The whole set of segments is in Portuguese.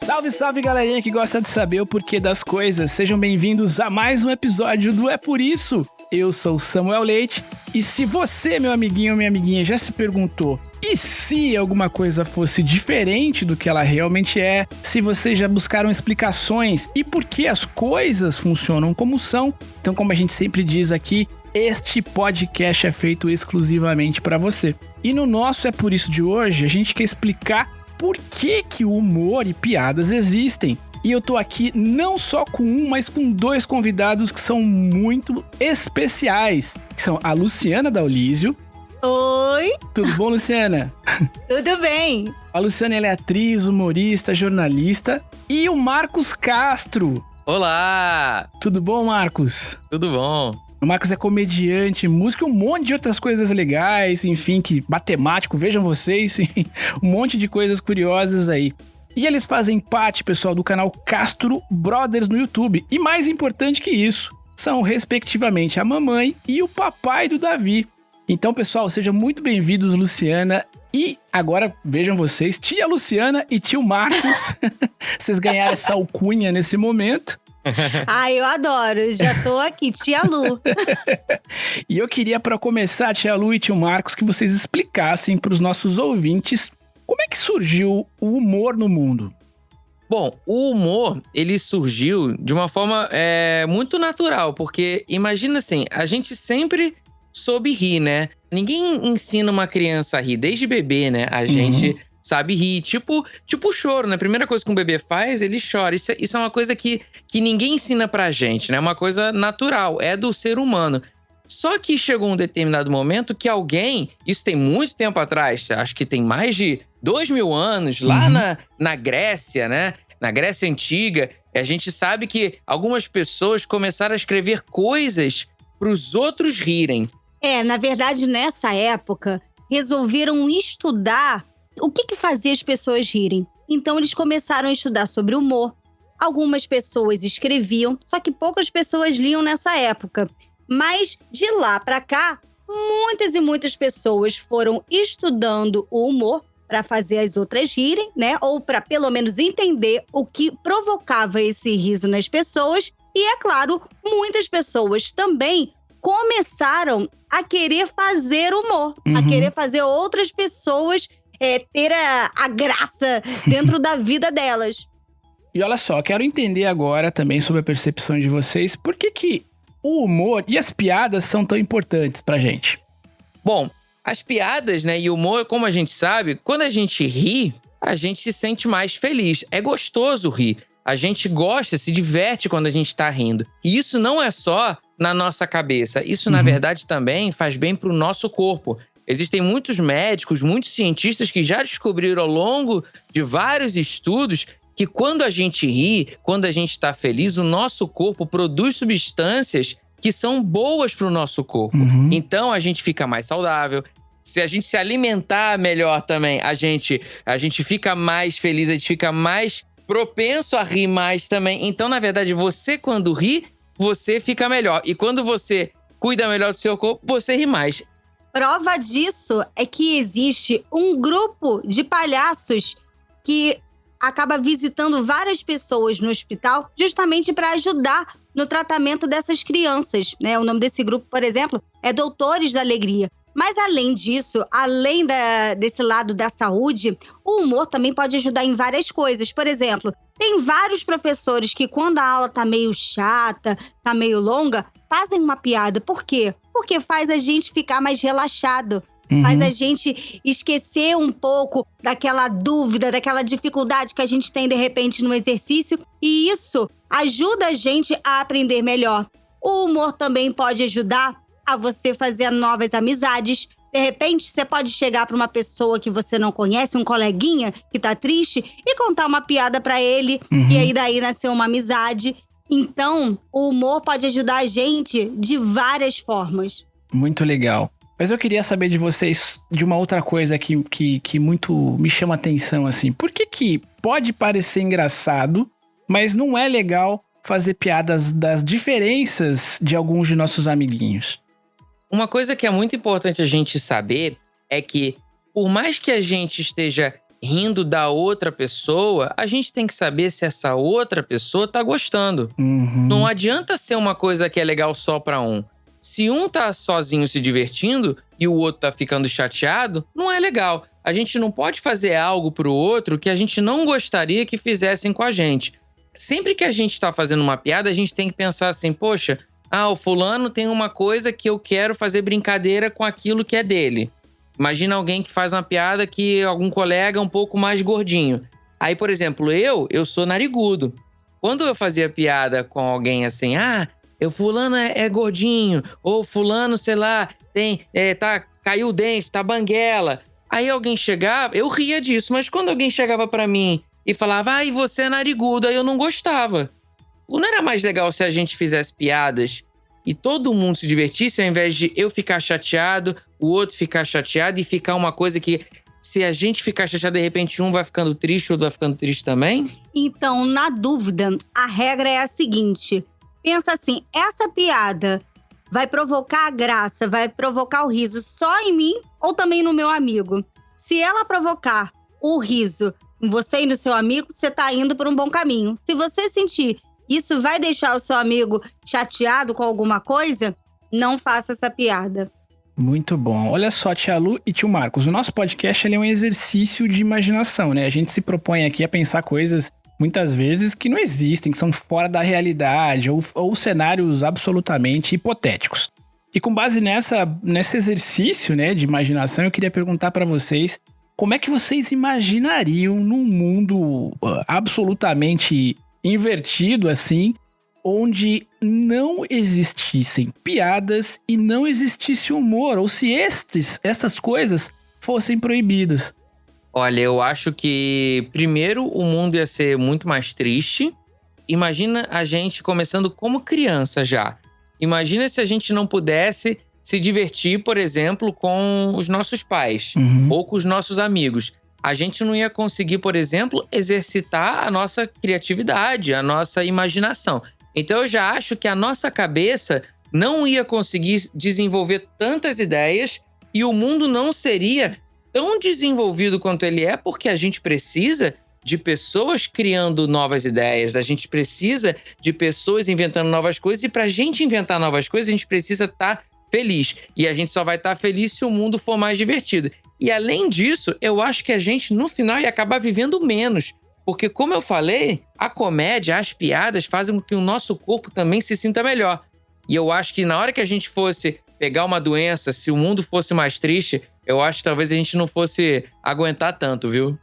Salve, salve, galerinha que gosta de saber o porquê das coisas. Sejam bem-vindos a mais um episódio do É Por Isso. Eu sou o Samuel Leite e se você, meu amiguinho ou minha amiguinha, já se perguntou e se alguma coisa fosse diferente do que ela realmente é, se vocês já buscaram explicações e por que as coisas funcionam como são, então, como a gente sempre diz aqui, este podcast é feito exclusivamente para você. E no nosso É Por Isso de hoje, a gente quer explicar por que o humor e piadas existem. E eu tô aqui não só com um, mas com dois convidados que são muito especiais. Que são a Luciana Daulísio. Oi! Tudo bom, Luciana? Tudo bem. A Luciana, ela é atriz, humorista, jornalista. E o Marcos Castro. Olá! Tudo bom, Marcos? Tudo bom. O Marcos é comediante, músico e um monte de outras coisas legais, enfim, que matemático, vejam vocês, um monte de coisas curiosas aí. E eles fazem parte, pessoal, do canal Castro Brothers no YouTube. E mais importante que isso, são respectivamente a mamãe e o papai do Davi. Então, pessoal, sejam muito bem-vindos, Luciana. E agora, vejam vocês, tia Luciana e tio Marcos. Vocês ganharam essa alcunha nesse momento. Ai, eu adoro. Já tô aqui, tia Lu. E eu queria, para começar, tia Lu e tio Marcos, que vocês explicassem para os nossos ouvintes como é que surgiu o humor no mundo. Bom, o humor, ele surgiu de uma forma muito natural, porque imagina assim, a gente sempre soube rir, né? Ninguém ensina uma criança a rir, desde bebê, né? A gente sabe rir, tipo o choro, né? A primeira coisa que um bebê faz, ele chora. Isso é uma coisa que ninguém ensina pra gente, né? É uma coisa natural, é do ser humano. Só que chegou um determinado momento que alguém, isso tem muito tempo atrás, acho que tem mais de 2000 anos, lá na Grécia, né? Na Grécia Antiga, a gente sabe que algumas pessoas começaram a escrever coisas pros outros rirem. Na verdade, nessa época, resolveram estudar o que fazia as pessoas rirem. Então, eles começaram a estudar sobre humor. Algumas pessoas escreviam, só que poucas pessoas liam nessa época. Mas, de lá para cá, muitas e muitas pessoas foram estudando o humor para fazer as outras rirem, né? Ou para, pelo menos, entender o que provocava esse riso nas pessoas. E, é claro, muitas pessoas também começaram a querer fazer humor. A querer fazer outras pessoas ter a graça dentro da vida delas. E olha só, quero entender agora também sobre a percepção de vocês, por que o humor e as piadas são tão importantes pra gente? Bom, as piadas, né, e o humor, como a gente sabe, quando a gente ri, a gente se sente mais feliz. É gostoso rir. A gente gosta, se diverte quando a gente tá rindo. E isso não é só na nossa cabeça. Isso, na verdade, também faz bem pro nosso corpo. Existem muitos médicos, muitos cientistas que já descobriram ao longo de vários estudos que quando a gente ri, quando a gente está feliz, o nosso corpo produz substâncias que são boas para o nosso corpo. Então, a gente fica mais saudável. Se a gente se alimentar melhor também, a gente fica mais feliz, a gente fica mais propenso a rir mais também. Então, na verdade, você quando ri, você fica melhor. E quando você cuida melhor do seu corpo, você ri mais. Prova disso é que existe um grupo de palhaços que acaba visitando várias pessoas no hospital justamente para ajudar no tratamento dessas crianças, né? O nome desse grupo, por exemplo, é Doutores da Alegria. Mas além disso, além desse lado da saúde, o humor também pode ajudar em várias coisas. Por exemplo, tem vários professores que quando a aula tá meio chata, tá meio longa, fazem uma piada. Por quê? Porque faz a gente ficar mais relaxado. Faz a gente esquecer um pouco daquela dúvida, daquela dificuldade que a gente tem, de repente, no exercício. E isso ajuda a gente a aprender melhor. O humor também pode ajudar a você fazer novas amizades. De repente, você pode chegar para uma pessoa que você não conhece, um coleguinha que tá triste, e contar uma piada para ele. E aí, daí, nasceu uma amizade. Então, o humor pode ajudar a gente de várias formas. Muito legal. Mas eu queria saber de vocês de uma outra coisa que muito me chama atenção, assim. Por que pode parecer engraçado, mas não é legal fazer piadas das diferenças de alguns de nossos amiguinhos? Uma coisa que é muito importante a gente saber é que, por mais que a gente esteja rindo da outra pessoa, a gente tem que saber se essa outra pessoa tá gostando. Não adianta ser uma coisa que é legal só pra um. Se um tá sozinho se divertindo e o outro tá ficando chateado, não é legal. A gente não pode fazer algo pro outro que a gente não gostaria que fizessem com a gente. Sempre que a gente tá fazendo uma piada, a gente tem que pensar assim, poxa, o fulano tem uma coisa que eu quero fazer brincadeira com aquilo que é dele. Imagina alguém que faz uma piada que algum colega é um pouco mais gordinho. Aí, por exemplo, eu sou narigudo. Quando eu fazia piada com alguém assim, fulano é gordinho, ou fulano, sei lá, caiu o dente, tá banguela. Aí alguém chegava, eu ria disso, mas quando alguém chegava pra mim e falava, e você é narigudo, aí eu não gostava. Não era mais legal se a gente fizesse piadas e todo mundo se divertisse, ao invés de eu ficar chateado, o outro ficar chateado e ficar uma coisa que, se a gente ficar chateado, de repente um vai ficando triste, o outro vai ficando triste também? Então, na dúvida, a regra é a seguinte. Pensa assim, essa piada vai provocar a graça, vai provocar o riso só em mim ou também no meu amigo? Se ela provocar o riso em você e no seu amigo, você tá indo por um bom caminho. Se você sentir isso vai deixar o seu amigo chateado com alguma coisa, não faça essa piada. Muito bom. Olha só, tia Lu e tio Marcos, o nosso podcast ele é um exercício de imaginação, né? A gente se propõe aqui a pensar coisas, muitas vezes, que não existem, que são fora da realidade, ou cenários absolutamente hipotéticos. E com base nesse exercício, né, de imaginação, eu queria perguntar para vocês, como é que vocês imaginariam num mundo absolutamente invertido, assim, onde não existissem piadas e não existisse humor, ou se essas coisas fossem proibidas? Olha, eu acho que primeiro o mundo ia ser muito mais triste. Imagina a gente começando como criança já. Imagina se a gente não pudesse se divertir, por exemplo, com os nossos pais ou com os nossos amigos. A gente não ia conseguir, por exemplo, exercitar a nossa criatividade, a nossa imaginação. Então eu já acho que a nossa cabeça não ia conseguir desenvolver tantas ideias e o mundo não seria tão desenvolvido quanto ele é, porque a gente precisa de pessoas criando novas ideias, a gente precisa de pessoas inventando novas coisas, e para a gente inventar novas coisas, a gente precisa estar feliz. E a gente só vai estar feliz se o mundo for mais divertido. E além disso, eu acho que a gente, no final, ia acabar vivendo menos. Porque, como eu falei, a comédia, as piadas fazem com que o nosso corpo também se sinta melhor. E eu acho que na hora que a gente fosse pegar uma doença, se o mundo fosse mais triste, eu acho que talvez a gente não fosse aguentar tanto, viu?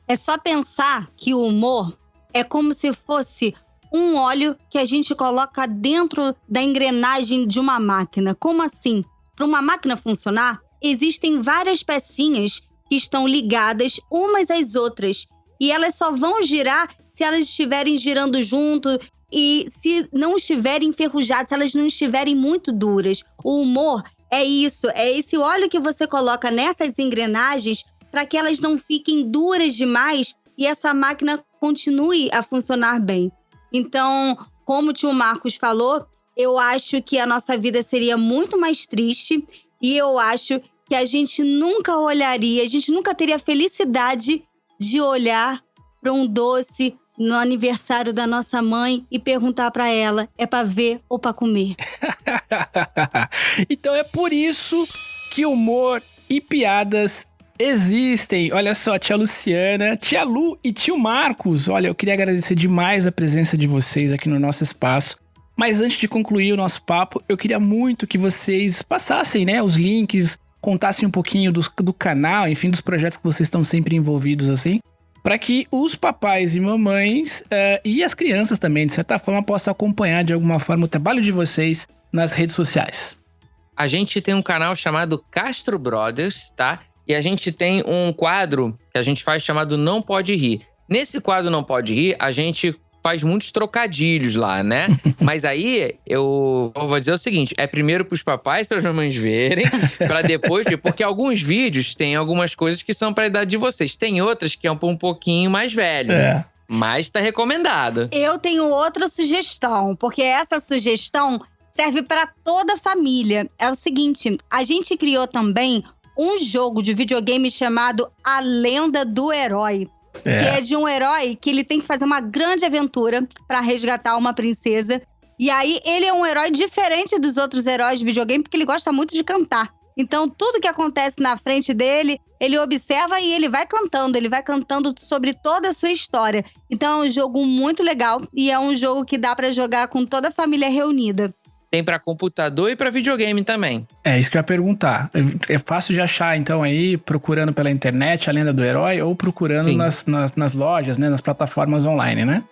É só pensar que o humor é como se fosse um óleo que a gente coloca dentro da engrenagem de uma máquina. Como assim? Para uma máquina funcionar, existem várias pecinhas que estão ligadas umas às outras. E elas só vão girar se elas estiverem girando junto e se não estiverem enferrujadas, se elas não estiverem muito duras. O humor é isso, é esse óleo que você coloca nessas engrenagens para que elas não fiquem duras demais e essa máquina continue a funcionar bem. Então, como o tio Marcos falou, eu acho que a nossa vida seria muito mais triste e eu acho que a gente nunca olharia, a gente nunca teria a felicidade de olhar para um doce no aniversário da nossa mãe e perguntar para ela, é para ver ou para comer? Então é por isso que humor e piadas existem. Olha só, tia Luciana, tia Lu e tio Marcos. Olha, eu queria agradecer demais a presença de vocês aqui no nosso espaço. Mas antes de concluir o nosso papo, eu queria muito que vocês passassem, né, os links, contassem um pouquinho do canal, enfim, dos projetos que vocês estão sempre envolvidos, assim, para que os papais e mamães e as crianças também, de certa forma, possam acompanhar de alguma forma o trabalho de vocês nas redes sociais. A gente tem um canal chamado Castro Brothers, tá? E a gente tem um quadro que a gente faz chamado Não Pode Rir. Nesse quadro Não Pode Rir, a gente faz muitos trocadilhos lá, né? Mas aí, eu vou dizer o seguinte, é primeiro pros papais, para as mamães verem, para depois ver, porque alguns vídeos têm algumas coisas que são para a idade de vocês. Tem outras que é um pouquinho mais velho. É. Mas tá recomendado. Eu tenho outra sugestão, porque essa sugestão serve para toda a família. É o seguinte, a gente criou também um jogo de videogame chamado A Lenda do Herói. Que é de um herói que ele tem que fazer uma grande aventura pra resgatar uma princesa. E aí, ele é um herói diferente dos outros heróis de videogame, porque ele gosta muito de cantar. Então, tudo que acontece na frente dele, ele observa e ele vai cantando sobre toda a sua história. Então, é um jogo muito legal e é um jogo que dá pra jogar com toda a família reunida. Tem pra computador e pra videogame também. É isso que eu ia perguntar. É fácil de achar, então, aí, procurando pela internet A Lenda do Herói ou procurando nas lojas, né, nas plataformas online, né?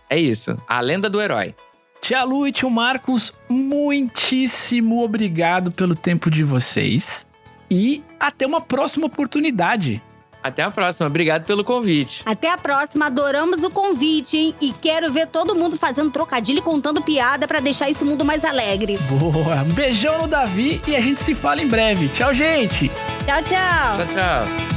É isso, A Lenda do Herói. Tia Lu e tio Marcos, muitíssimo obrigado pelo tempo de vocês e até uma próxima oportunidade. Até a próxima, obrigado pelo convite. Até a próxima, adoramos o convite, hein? E quero ver todo mundo fazendo trocadilho e contando piada pra deixar esse mundo mais alegre. Boa, um beijão no Davi e a gente se fala em breve. Tchau, gente! Tchau, tchau! Tchau, tchau.